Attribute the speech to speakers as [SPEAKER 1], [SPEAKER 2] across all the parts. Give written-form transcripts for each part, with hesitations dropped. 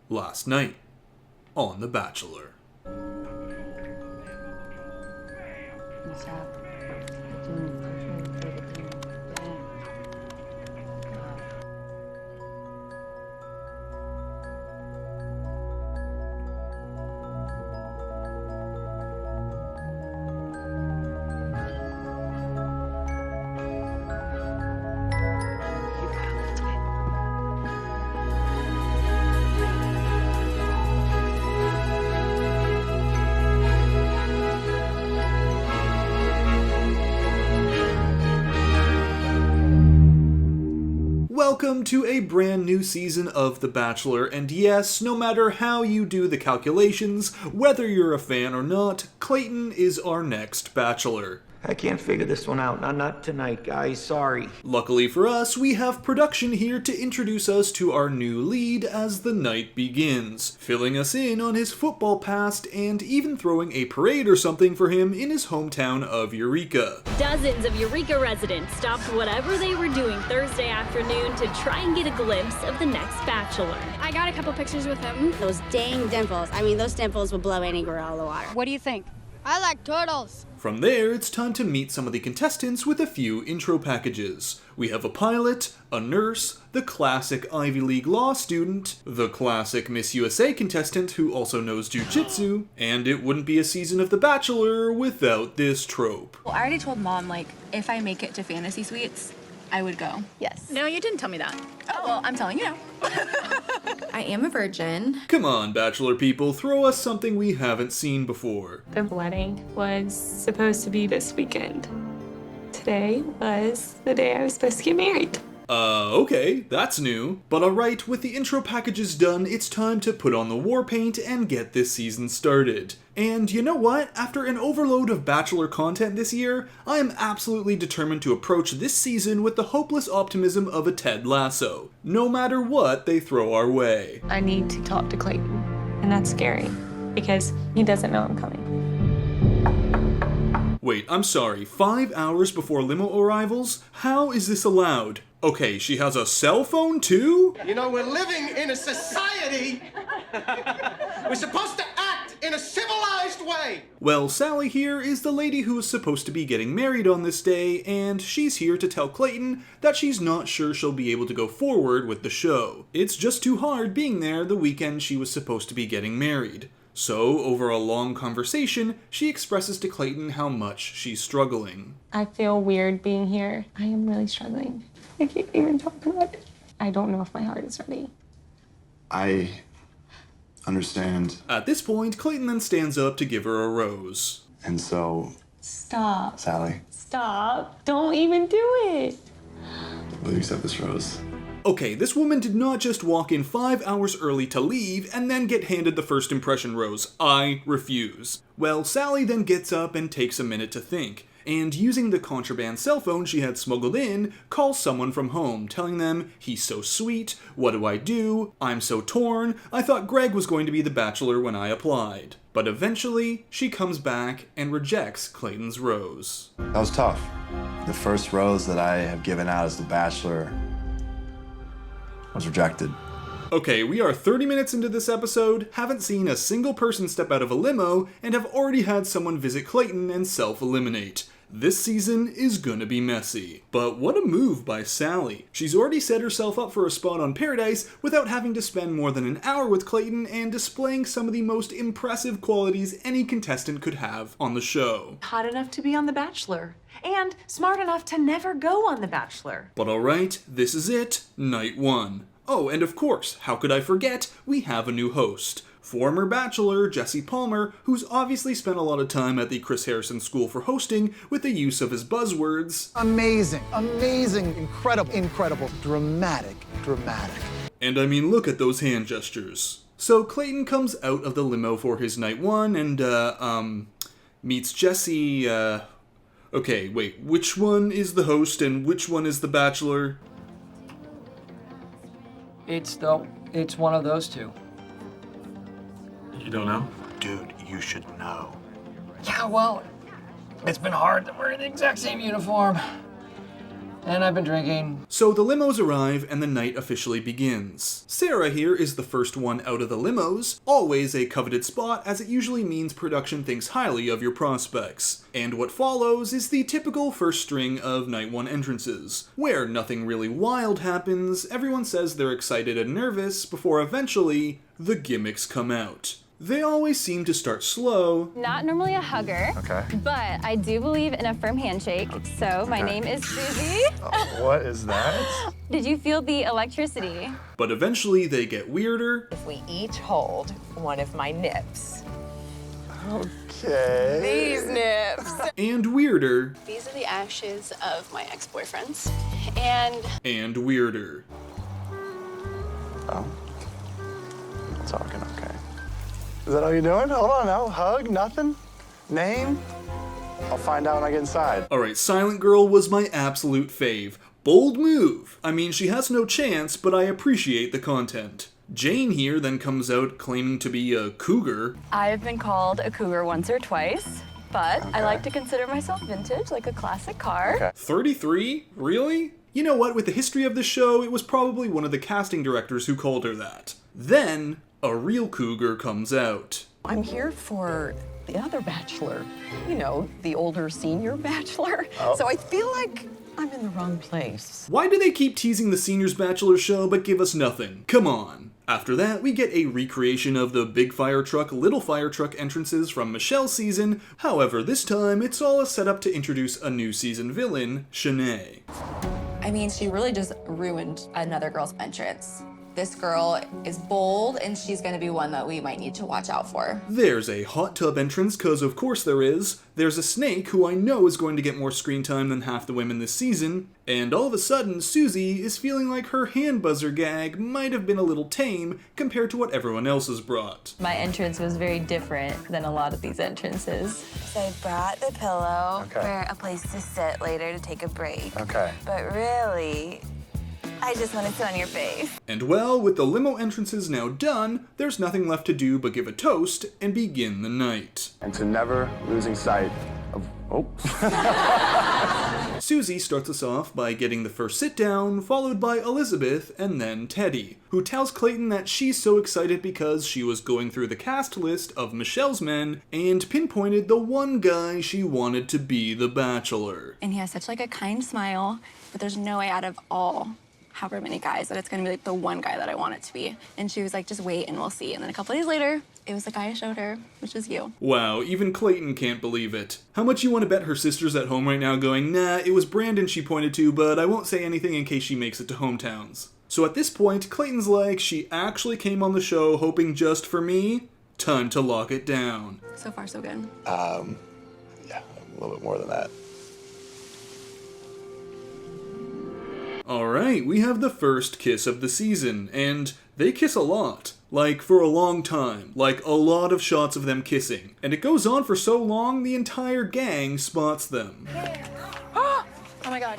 [SPEAKER 1] last night on The Bachelor. Welcome to a brand new season of The Bachelor, and yes, no matter how you do the calculations, whether you're a fan or not, Clayton is our next Bachelor.
[SPEAKER 2] I can't figure this one out. Not tonight, guys. Sorry.
[SPEAKER 1] Luckily for us, we have production here to introduce us to our new lead as the night begins, filling us in on his football past and even throwing a parade or something for him in his hometown of Eureka.
[SPEAKER 3] Dozens of Eureka residents stopped whatever they were doing Thursday afternoon to try and get a glimpse of the next Bachelor.
[SPEAKER 4] I got a couple pictures with him.
[SPEAKER 5] Those dang dimples. I mean, those dimples would blow any girl out of the water.
[SPEAKER 4] What do you think? I like turtles.
[SPEAKER 1] From there, it's time to meet some of the contestants with a few intro packages. We have a pilot, a nurse, the classic Ivy League law student, the classic Miss USA contestant who also knows jujitsu, and it wouldn't be a season of The Bachelor without this trope.
[SPEAKER 6] Well, I already told Mom, if I make it to Fantasy Suites, I would go.
[SPEAKER 5] Yes.
[SPEAKER 3] No, you didn't tell me that.
[SPEAKER 6] Oh, well, I'm telling you now. I am a virgin.
[SPEAKER 1] Come on, Bachelor people, throw us something we haven't seen before.
[SPEAKER 7] The wedding was supposed to be this weekend. Today was the day I was supposed to get married.
[SPEAKER 1] Okay, that's new. But alright, with the intro packages done, it's time to put on the war paint and get this season started. And you know what? After an overload of Bachelor content this year, I am absolutely determined to approach this season with the hopeless optimism of a Ted Lasso, no matter what they throw our way.
[SPEAKER 7] I need to talk to Clayton, and that's scary because he doesn't know I'm coming.
[SPEAKER 1] Wait, I'm sorry, 5 hours before Limo arrivals? How is this allowed? Okay, she has a cell phone too?
[SPEAKER 8] You know, we're living in a society. We're supposed to act in a civilized way.
[SPEAKER 1] Well, Salley here is the lady who is supposed to be getting married on this day, and she's here to tell Clayton that she's not sure she'll be able to go forward with the show. It's just too hard being there the weekend she was supposed to be getting married. So, over a long conversation, she expresses to Clayton how much she's struggling.
[SPEAKER 7] I feel weird being here. I am really struggling. I can't even talk about it. I don't know if my heart is ready.
[SPEAKER 9] I understand.
[SPEAKER 1] At this point, Clayton then stands up to give her a rose.
[SPEAKER 9] And so...
[SPEAKER 7] Stop.
[SPEAKER 9] Salley.
[SPEAKER 7] Stop. Don't even do it.
[SPEAKER 9] Will you accept this rose?
[SPEAKER 1] Okay, this woman did not just walk in 5 hours early to leave and then get handed the first impression rose. I refuse. Well, Salley then gets up and takes a minute to think, and using the contraband cell phone she had smuggled in, calls someone from home, telling them, he's so sweet, what do I do, I'm so torn, I thought Greg was going to be the Bachelor when I applied. But eventually, she comes back and rejects Clayton's rose.
[SPEAKER 9] That was tough. The first rose that I have given out as the Bachelor was rejected.
[SPEAKER 1] Okay, we are 30 minutes into this episode, haven't seen a single person step out of a limo, and have already had someone visit Clayton and self-eliminate. This season is gonna be messy. But what a move by Salley. She's already set herself up for a spot on Paradise without having to spend more than an hour with Clayton and displaying some of the most impressive qualities any contestant could have on the show.
[SPEAKER 10] Hot enough to be on The Bachelor, and smart enough to never go on The Bachelor.
[SPEAKER 1] But alright, this is it, night one. Oh, and of course, how could I forget, we have a new host. Former Bachelor Jesse Palmer, who's obviously spent a lot of time at the Chris Harrison School for Hosting with the use of his buzzwords.
[SPEAKER 11] Amazing, amazing, incredible, dramatic.
[SPEAKER 1] And I mean, look at those hand gestures. So Clayton comes out of the limo for his night one and, meets Jesse, okay, wait, which one is the host and which one is the Bachelor?
[SPEAKER 12] It's one of those two.
[SPEAKER 13] You don't know?
[SPEAKER 2] Dude, you should know.
[SPEAKER 12] Yeah, well, it's been hard that we're in the exact same uniform. And I've been drinking.
[SPEAKER 1] So the limos arrive and the night officially begins. Sarah here is the first one out of the limos, always a coveted spot as it usually means production thinks highly of your prospects. And what follows is the typical first string of night one entrances, where nothing really wild happens, everyone says they're excited and nervous before eventually the gimmicks come out. They always seem to start slow.
[SPEAKER 14] Not normally a hugger,
[SPEAKER 9] Okay.
[SPEAKER 14] but I do believe in a firm handshake. So my name is Susie.
[SPEAKER 9] What is that?
[SPEAKER 14] Did you feel the electricity?
[SPEAKER 1] But eventually they get weirder.
[SPEAKER 10] If we each hold one of my nips.
[SPEAKER 9] Okay.
[SPEAKER 10] These nips.
[SPEAKER 1] And weirder.
[SPEAKER 5] These are the ashes of my ex-boyfriends.
[SPEAKER 1] And weirder.
[SPEAKER 9] Oh. Talking, okay. Is that all you're doing? Hold on, no hug, nothing? Name? I'll find out when I get inside.
[SPEAKER 1] Alright, Silent Girl was my absolute fave. Bold move. I mean, she has no chance, but I appreciate the content. Jane here then comes out claiming to be a cougar.
[SPEAKER 14] I've been called a cougar once or twice, but I like to consider myself vintage, like a classic car.
[SPEAKER 9] Okay.
[SPEAKER 1] 33? Really? You know what, with the history of the show, it was probably one of the casting directors who called her that. Then, a real cougar comes out.
[SPEAKER 10] I'm here for the other bachelor. You know, the older senior bachelor.
[SPEAKER 9] Oh.
[SPEAKER 10] So I feel like I'm in the wrong place.
[SPEAKER 1] Why do they keep teasing the Seniors Bachelor show but give us nothing? Come on. After that, we get a recreation of the big fire truck, little fire truck entrances from Michelle's season. However, this time, it's all a setup to introduce a new season villain, Shanae.
[SPEAKER 6] I mean, she really just ruined another girl's entrance. This girl is bold, and she's gonna be one that we might need to watch out for.
[SPEAKER 1] There's a hot tub entrance, cause of course there is. There's a snake who I know is going to get more screen time than half the women this season. And all of a sudden, Susie is feeling like her hand buzzer gag might have been a little tame compared to what everyone else has brought.
[SPEAKER 14] My entrance was very different than a lot of these entrances.
[SPEAKER 15] So I brought the pillow
[SPEAKER 9] Okay.
[SPEAKER 15] for a place to sit later to take a break.
[SPEAKER 9] Okay.
[SPEAKER 15] But really, I just want to sit on your face.
[SPEAKER 1] And well, with the limo entrances now done, there's nothing left to do but give a toast and begin the night.
[SPEAKER 9] And to never losing sight of,
[SPEAKER 1] Susie starts us off by getting the first sit down, followed by Elizabeth and then Teddy, who tells Clayton that she's so excited because she was going through the cast list of Michelle's men and pinpointed the one guy she wanted to be the Bachelor.
[SPEAKER 6] And he has such like a kind smile, but there's no way out of all however many guys that it's gonna be like the one guy that I want it to be. And she was like, just wait and we'll see. And then a couple days later, it was the guy I showed her, which is you.
[SPEAKER 1] Wow, even Clayton can't believe it. How much you want to bet her sister's at home right now going, nah, it was Brandon she pointed to, but I won't say anything in case she makes it to hometowns. So at this point, Clayton's like, she actually came on the show hoping just for me. Time to lock it down.
[SPEAKER 6] So far, so good.
[SPEAKER 9] yeah, a little bit more than that.
[SPEAKER 1] Alright, we have the first kiss of the season, and they kiss a lot. Like, for a long time. Like, a lot of shots of them kissing. And it goes on for so long, the entire gang spots them.
[SPEAKER 4] Oh my god.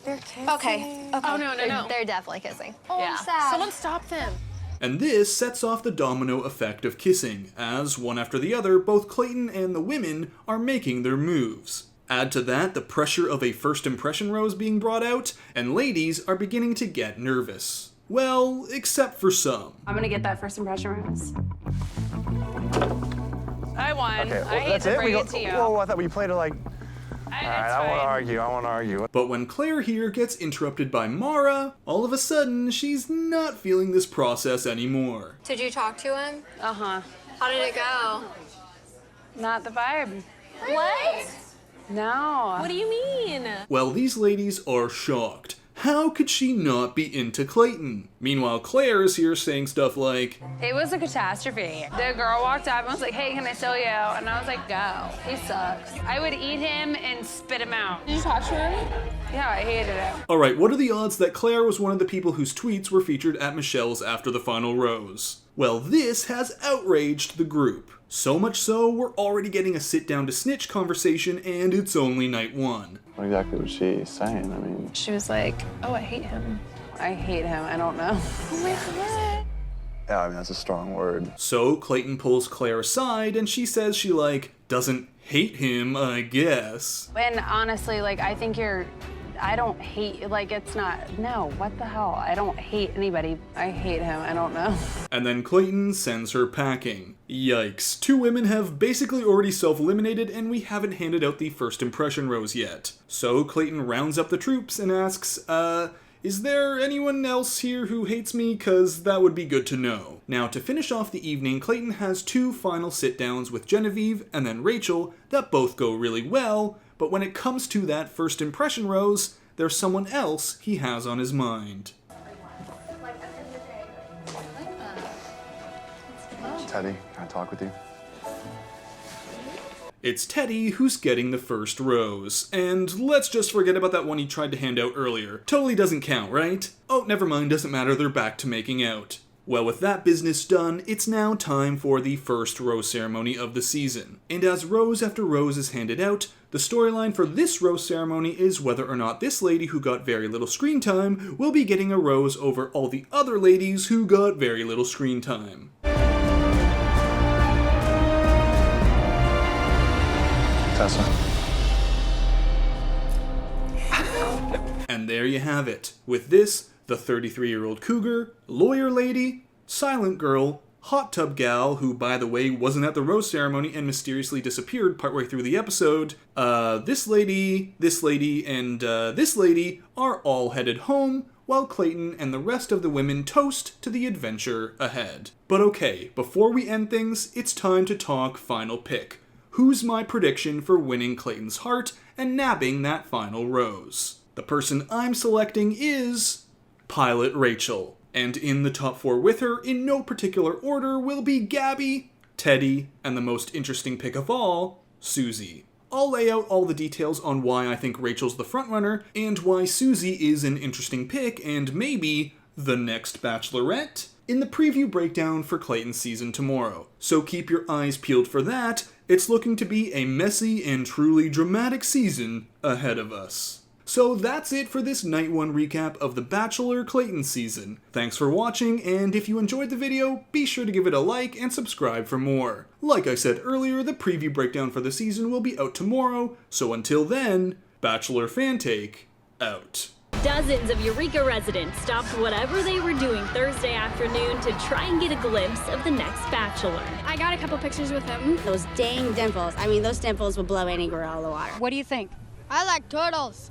[SPEAKER 15] They're kissing.
[SPEAKER 4] Okay. Oh no, no, no.
[SPEAKER 5] They're definitely kissing.
[SPEAKER 4] Oh, I'm sad. Someone stop them.
[SPEAKER 1] And this sets off the domino effect of kissing, as, one after the other, both Clayton and the women are making their moves. Add to that the pressure of a first impression rose being brought out, and ladies are beginning to get nervous. Well, except for some.
[SPEAKER 7] I'm gonna get that first impression rose. I won.
[SPEAKER 9] Okay,
[SPEAKER 7] I hate
[SPEAKER 9] that's
[SPEAKER 7] to
[SPEAKER 9] it?
[SPEAKER 7] bring it to you.
[SPEAKER 9] Whoa, I thought we played it like...
[SPEAKER 7] It's
[SPEAKER 9] I want to
[SPEAKER 7] fine.
[SPEAKER 9] argue.
[SPEAKER 1] But when Claire here gets interrupted by Mara, all of a sudden she's not feeling this process anymore.
[SPEAKER 4] Did you talk to him?
[SPEAKER 7] Uh-huh.
[SPEAKER 4] How did it go?
[SPEAKER 7] Not the vibe.
[SPEAKER 4] What?
[SPEAKER 7] No.
[SPEAKER 4] What do you mean?
[SPEAKER 1] Well, these ladies are shocked. How could she not be into Clayton? Meanwhile, Claire is here saying stuff like,
[SPEAKER 7] It was a catastrophe. The girl walked up and was like, hey, can I steal you? And I was like, go. He sucks. I would eat him and spit him out.
[SPEAKER 4] Did you talk to him?
[SPEAKER 7] Yeah, I hated it.
[SPEAKER 1] alright, what are the odds that Claire was one of the people whose tweets were featured at Michelle's after the final rose? Well, this has outraged the group. So much so, we're already getting a sit-down to snitch conversation, and it's only night one.
[SPEAKER 9] What exactly was she saying? I mean...
[SPEAKER 7] She was like, oh, I hate him. I hate him. I don't know.
[SPEAKER 4] Oh my god.
[SPEAKER 9] Yeah, I mean, that's a strong word.
[SPEAKER 1] So Clayton pulls Claire aside, and she says she, like, doesn't hate him, I guess.
[SPEAKER 7] And honestly, like, I think you're
[SPEAKER 16] I don't hate, like, it's not, no, what the hell? I don't hate anybody. I hate him, I don't know.
[SPEAKER 1] And then Clayton sends her packing. Yikes, 2 women have basically already self-eliminated and we haven't handed out the first impression rose yet. So Clayton rounds up the troops and asks, is there anyone else here who hates me? 'Cause that would be good to know. Now, to finish off the evening, Clayton has 2 final sit-downs with Genevieve and then Rachel that both go really well, but when it comes to that first impression rose, there's someone else he has on his mind.
[SPEAKER 9] Teddy, can I talk with you?
[SPEAKER 1] It's Teddy who's getting the first rose. And let's just forget about that one he tried to hand out earlier. Totally doesn't count, right? Oh, never mind, doesn't matter, they're back to making out. Well, with that business done, it's now time for the first rose ceremony of the season. And as rose after rose is handed out, the storyline for this rose ceremony is whether or not this lady who got very little screen time will be getting a rose over all the other ladies who got very little screen time.
[SPEAKER 9] Tessa.
[SPEAKER 1] And there you have it. With this, the 33-year-old cougar, lawyer lady, silent girl, hot tub gal, who by the way wasn't at the rose ceremony and mysteriously disappeared partway through the episode, this lady, and this lady are all headed home, while Clayton and the rest of the women toast to the adventure ahead. But okay, before we end things, it's time to talk final pick. Who's my prediction for winning Clayton's heart and nabbing that final rose? The person I'm selecting is Pilot Rachel. And in the top 4 with her, in no particular order, will be Gabby, Teddy, and the most interesting pick of all, Susie. I'll lay out all the details on why I think Rachel's the frontrunner, and why Susie is an interesting pick and maybe the next Bachelorette in the preview breakdown for Clayton's season tomorrow. So keep your eyes peeled for that. It's looking to be a messy and truly dramatic season ahead of us. So that's it for this Night 1 recap of the Bachelor Clayton season. Thanks for watching, and if you enjoyed the video, be sure to give it a like and subscribe for more. Like I said earlier, the preview breakdown for the season will be out tomorrow, so until then, Bachelor Fantake, out.
[SPEAKER 3] Dozens of Eureka residents stopped whatever they were doing Thursday afternoon to try and get a glimpse of the next Bachelor.
[SPEAKER 5] I got a couple pictures with him. Those dang dimples. I mean, those dimples will blow any girl out of the water.
[SPEAKER 4] What do you think?
[SPEAKER 5] I like turtles.